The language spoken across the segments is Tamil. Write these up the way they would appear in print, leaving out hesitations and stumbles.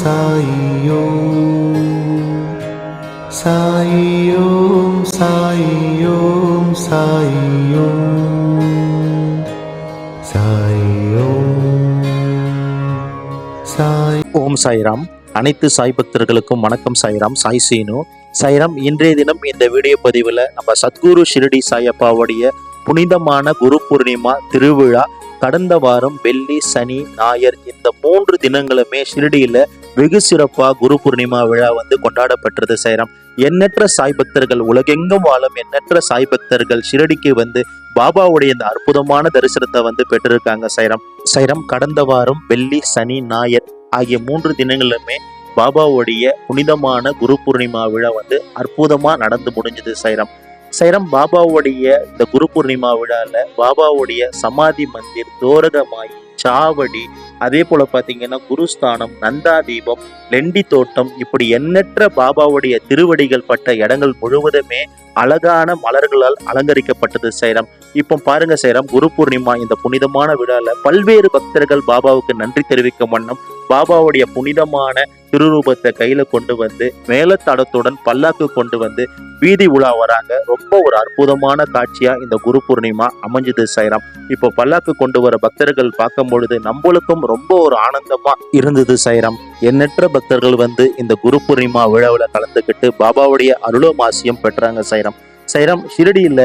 சாயி ஓம் சாயி ஓம் சாயி ஓம் சாயி ஓம் சாயி ஓம் சாயி. ஓம் சாய்ராம். அனைத்து சாய் பக்தர்களுக்கும் வணக்கம். சாய்ராம், சாய் சீனு. சாய்ராம், இன்றைய தினம் இந்த வீடியோ பதிவில் நம்ம சத்குரு ஷிரடி சாயப்பாவுடைய புனிதமான குரு பூர்ணிமா திருவிழா கடந்த வாரம் வெள்ளி, சனி, ஞாயிறு இந்த 3 தினங்களுமே ஷிரடியில வெகு சிறப்பா குரு பூர்ணிமா விழா கொண்டாடப்பட்டது. சாய்ராம், எண்ணற்ற சாய் பக்தர்கள், உலகெங்கும் வாழும் எண்ணற்ற சாய் பக்தர்கள் ஷிரடிக்கு பாபாவுடைய இந்த அற்புதமான தரிசனத்தை பெற்றிருக்காங்க. சாய்ராம், கடந்த வாரம் வெள்ளி, சனி, ஞாயிறு ஆகிய 3 தினங்களுமே பாபாவுடைய புனிதமான குரு பூர்ணிமா விழா அற்புதமா நடந்து முடிஞ்சது. சாய்ராம், பாபாவுடைய இந்த குரு பூர்ணிமா விழால பாபாவுடைய சமாதி மந்திர், தோரகமாயி, சாவடி, அதே போல பாத்தீங்கன்னா குருஸ்தானம், நந்தா தீபம், லெண்டி தோட்டம், இப்படி எண்ணற்ற பாபாவுடைய திருவடிகள் பட்ட இடங்கள் முழுவதுமே அழகான மலர்களால் அலங்கரிக்கப்பட்டது. சாய்ராம், இப்போ பாருங்க சாய்ராம், குரு பூர்ணிமா இந்த புனிதமான விழால பல்வேறு பக்தர்கள் பாபாவுக்கு நன்றி தெரிவிக்கும் வண்ணம் பாபாவுடைய புனிதமான திருரூபத்தை கையில கொண்டு மேலத்தடத்துடன் பல்லாக்கு கொண்டு வீதி உலா வராங்க. ரொம்ப ஒரு அற்புதமான காட்சியா இந்த குரு பூர்ணிமா அமைஞ்சது. சாய்ராம், இப்போ பல்லாக்கு கொண்டு வர பக்தர்கள் பார்க்கும் பொழுது நம்மளுக்கும் ரொம்ப ஒரு ஆனந்தமா இருந்தது. சாய்ராம், எண்ணற்ற பக்தர்கள் இந்த குரு பூர்ணிமா விழாவில் கலந்துக்கிட்டு பாபாவுடைய அருளமாசியம் பெற்றாங்க. சாய்ராம், ஷிரடியில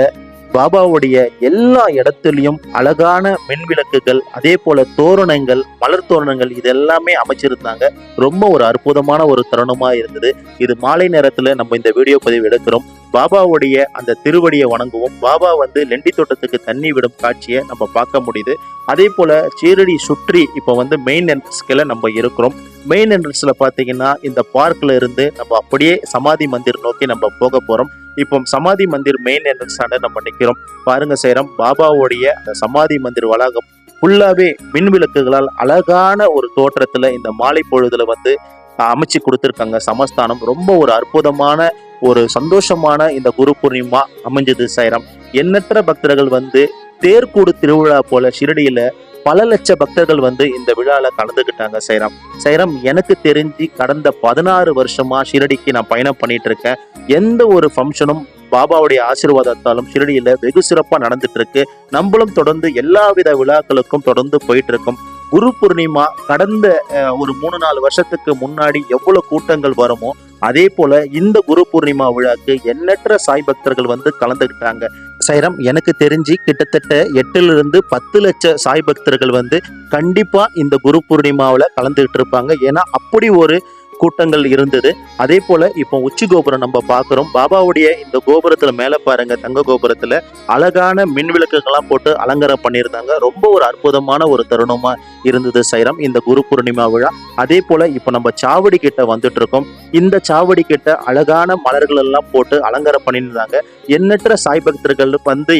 பாபாவுடைய எல்லா இடத்துலயும் அழகான மின்விளக்குகள், அதே போல தோரணங்கள், மலர் தோரணங்கள் இதெல்லாமே அமைச்சிருந்தாங்க. ரொம்ப ஒரு அற்புதமான ஒரு தருணமா இருந்தது. இது மாலை நேரத்துல நம்ம இந்த வீடியோ பதிவு எடுக்கிறோம். பாபாவுடைய அந்த திருவடியை வணங்குவோம். பாபா லெண்டி தோட்டத்துக்கு தண்ணி விடும் காட்சியை நம்ம பார்க்க முடியுது. அதே போல ஷிரடி சுற்றி இப்போ மெயின் என்ட்ரன்ஸ்ல நம்ம இருக்கிறோம். மெயின் என்ட்ரன்ஸ்ல பாத்தீங்கன்னா இந்த பார்க்ல இருந்து நம்ம அப்படியே சமாதி மந்திர் நோக்கி நம்ம போக போறோம். இப்போ சமாதி மந்திர் மெயின் என்ட்ரன்ஸ் நம்ம நிக்கிறோம். பாருங்க சாய்ராம், பாபாவுடைய அந்த சமாதி மந்திர் வளாகம் ஃபுல்லாவே மின் விளக்குகளால் அழகான ஒரு தோற்றத்துல இந்த மாலை பொழுதுல அமைச்சு கொடுத்துருக்காங்க. சமஸ்தானம் ரொம்ப ஒரு அற்புதமான ஒரு சந்தோஷமான இந்த குரு பூர்ணிமா அமைஞ்சது. சாய்ராம், எண்ணற்ற பக்தர்கள் தேர்கூடு திருவிழா போல ஷிரடியில பல லட்ச பக்தர்கள் இந்த விழால கலந்துக்கிட்டாங்க. சாய்ராம், எனக்கு தெரிஞ்சு கடந்த 16 வருஷமா ஷிரடிக்கு நான் பயணம் பண்ணிட்டு இருக்கேன். எந்த ஒரு ஃபங்க்ஷனும் பாபாவுடைய ஆசீர்வாதத்தாலும் ஷிரடியில வெகு சிறப்பா நடந்துட்டு இருக்கு. நம்மளும் தொடர்ந்து எல்லாவித விழாக்களுக்கும் தொடர்ந்து போயிட்டு இருக்கோம். குரு பூர்ணிமா கடந்த ஒரு 3-4 வருஷத்துக்கு முன்னாடி எவ்வளவு கூட்டங்கள் வருமோ அதே போல இந்த குரு பூர்ணிமா விழாக்கு எண்ணற்ற சாய் பக்தர்கள் கலந்துக்கிட்டாங்க. சாய்ராம், எனக்கு தெரிஞ்சு கிட்டத்தட்ட 8-10 லட்ச சாய் பக்தர்கள் கண்டிப்பா இந்த குரு பூர்ணிமாவில் கலந்துகிட்டு இருப்பாங்க. ஏன்னா அப்படி ஒரு கூட்டங்கள் இருந்தது. அதே போல இப்போ உச்சி கோபுரம் நம்ம பார்க்கிறோம். பாபாவுடைய இந்த கோபுரத்துல மேல பாருங்க, தங்க கோபுரத்துல அழகான மின் விளக்குகள்லாம் போட்டு அலங்காரம் பண்ணியிருந்தாங்க. ரொம்ப ஒரு அற்புதமான ஒரு தருணமா இருந்தது. சாய்ராம், இந்த குரு பூர்ணிமா விழா. அதே போல இப்போ நம்ம சாவடி கிட்ட வந்துட்டு இருக்கோம். இந்த சாவடி கிட்ட அழகான மலர்கள் எல்லாம் போட்டு அலங்காரம் பண்ணியிருந்தாங்க. எண்ணற்ற சாய் பக்தர்கள்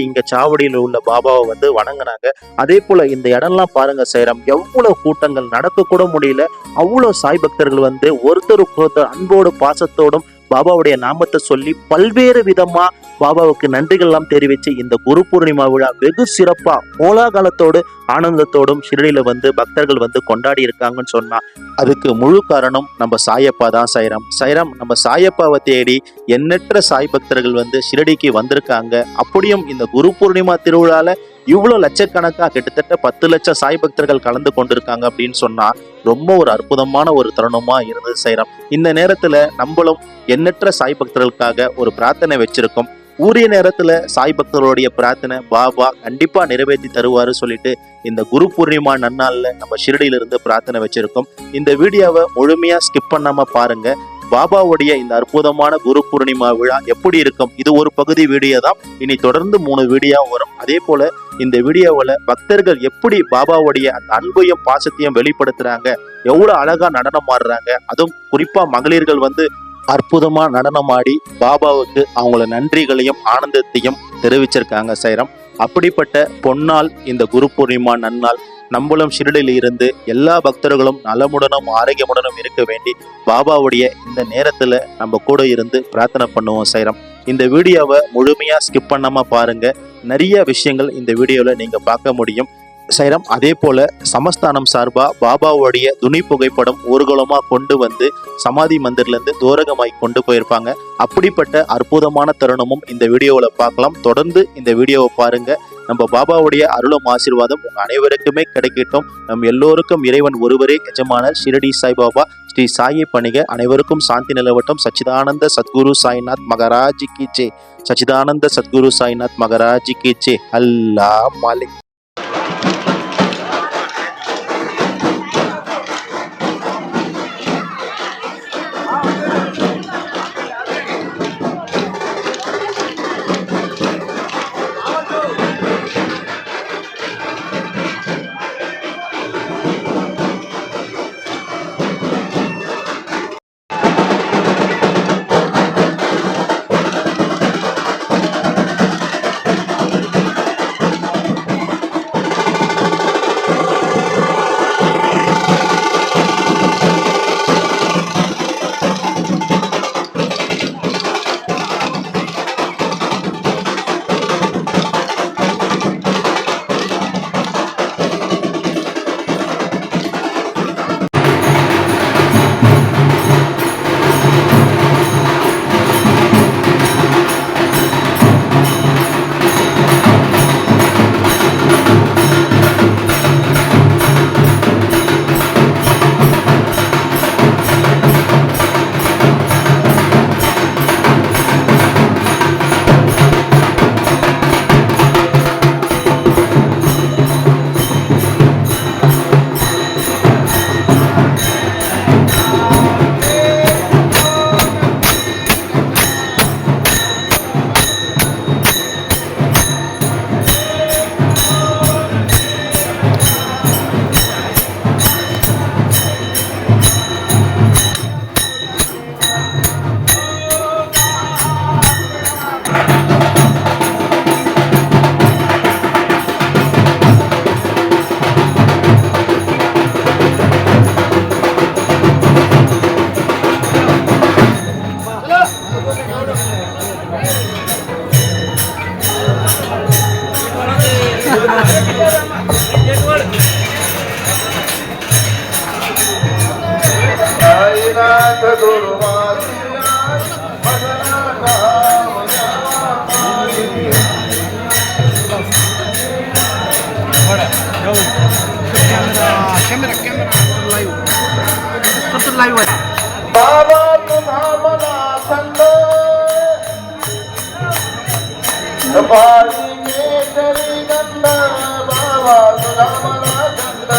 இங்க சாவடியில உள்ள பாபாவை வணங்கினாங்க. அதே போல இந்த இடம்லாம் பாருங்க சாய்ராம், எவ்வளவு கூட்டங்கள், நடக்க கூட முடியல. அவ்வளவு சாய் பக்தர்கள் ஒருத்தருக்கு அன்போடு பாசத்தோடும் பாபாவுடைய நாமத்தை சொல்லி பல்வேறு விதமா பாபாவுக்கு நன்றிகள் எல்லாம் தெரிவிச்சு இந்த குரு பூர்ணிமா விழா வெகு சிறப்பா கோலாகலத்தோடு ஆனந்தத்தோடும் ஷிரடியில பக்தர்கள் கொண்டாடி இருக்காங்கன்னு சொன்னா அதுக்கு முழு காரணம் நம்ம சாயப்பா தான். சாய்ராம், நம்ம சாயப்பாவை தேடி எண்ணற்ற சாய் பக்தர்கள் ஷிரடிக்கு வந்திருக்காங்க. அப்படியும் இந்த குரு பூர்ணிமா திருவிழால இவ்வளவு லட்சக்கணக்கா கிட்டத்தட்ட 10 லட்சம் சாய் பக்தர்கள் கலந்து கொண்டிருக்காங்க அப்படின்னு சொன்னா ரொம்ப ஒரு அற்புதமான ஒரு தருணமா இருந்தது. சாய்ராம், இந்த நேரத்துல நம்மளும் எண்ணற்ற சாய் பக்தர்களுக்காக ஒரு பிரார்த்தனை வச்சிருக்கோம். உரிய நேரத்துல சாய் பக்தர்களுடைய பிரார்த்தனை பாபா கண்டிப்பா நிறைவேற்றி தருவாரு சொல்லிட்டு இந்த குரு பூர்ணிமா நன்னாள்ல நம்ம ஷிரடியில இருந்து பிரார்த்தனை வச்சிருக்கோம். இந்த வீடியோவை முழுமையா ஸ்கிப் பண்ணாம பாருங்க. பாபாவுடைய இந்த அற்புதமான குரு பூர்ணிமா விழா எப்படி இருக்கும், இது ஒரு பகுதி வீடியோ தான். இனி தொடர்ந்து 3 வீடியோ வரும். அதே போல இந்த வீடியோவில் பக்தர்கள் எப்படி பாபாவுடைய அந்த அன்பையும் பாசத்தையும் வெளிப்படுத்துறாங்க, எவ்வளவு அழகா நடனம் ஆடுறாங்க, அதுவும் குறிப்பா மகளிர்கள் அற்புதமா நடனமாடி பாபாவுக்கு அவங்கள நன்றிகளையும் ஆனந்தத்தையும் தெரிவிச்சிருக்காங்க. சாய்ராம், அப்படிப்பட்ட பொன்னால் இந்த குரு பூர்ணிமா நன்னாள் நம்மளும் ஷிரடியில் இருந்து எல்லா பக்தர்களும் நலமுடனும் ஆரோக்கியமுடனும் இருக்க வேண்டி பாபாவுடைய இந்த நேரத்துல நம்ம கூட இருந்து பிரார்த்தனை பண்ணுவோம். சாய்ராம், இந்த வீடியோவை முழுமையா ஸ்கிப் பண்ணாம பாருங்க. நிறைய விஷயங்கள் இந்த வீடியோல நீங்க பார்க்க முடியும். சைரம். அதே போல சமஸ்தானம் சார்பா பாபாவுடைய துணி புகைப்படம் ஊர்வலமா கொண்டு வந்து சமாதி மந்திரிலிருந்து தூரகமாய் கொண்டு போயிருப்பாங்க. அப்படிப்பட்ட அற்புதமான தருணமும் இந்த வீடியோவில் பார்க்கலாம். தொடர்ந்து இந்த வீடியோவை பாருங்க. நம்ம பாபாவுடைய அருளும் ஆசீர்வாதம் உங்க அனைவருக்குமே கிடைக்கட்டும். நம் எல்லோருக்கும் இறைவன் ஒருவரே எஜமான ஷிரடி சாய்பாபா ஸ்ரீ சாயை பணிக. அனைவருக்கும் சாந்தி நிலவட்டும். சச்சிதானந்த சத்குரு சாய்நாத் மகாராஜ் கி ஜெய். சச்சிதானந்த சத்குரு சாய்நாத் மகாராஜ் கி ஜெய். அல்லாஹ் மாலிக். बाबा तुझा मला छंद पाणी केशरी गंध बाबा तुझा मला छंद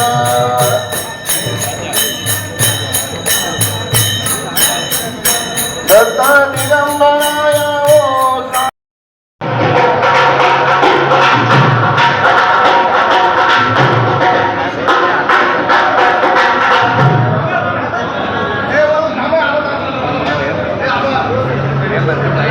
दत्ता दिगंबराया Terima kasih.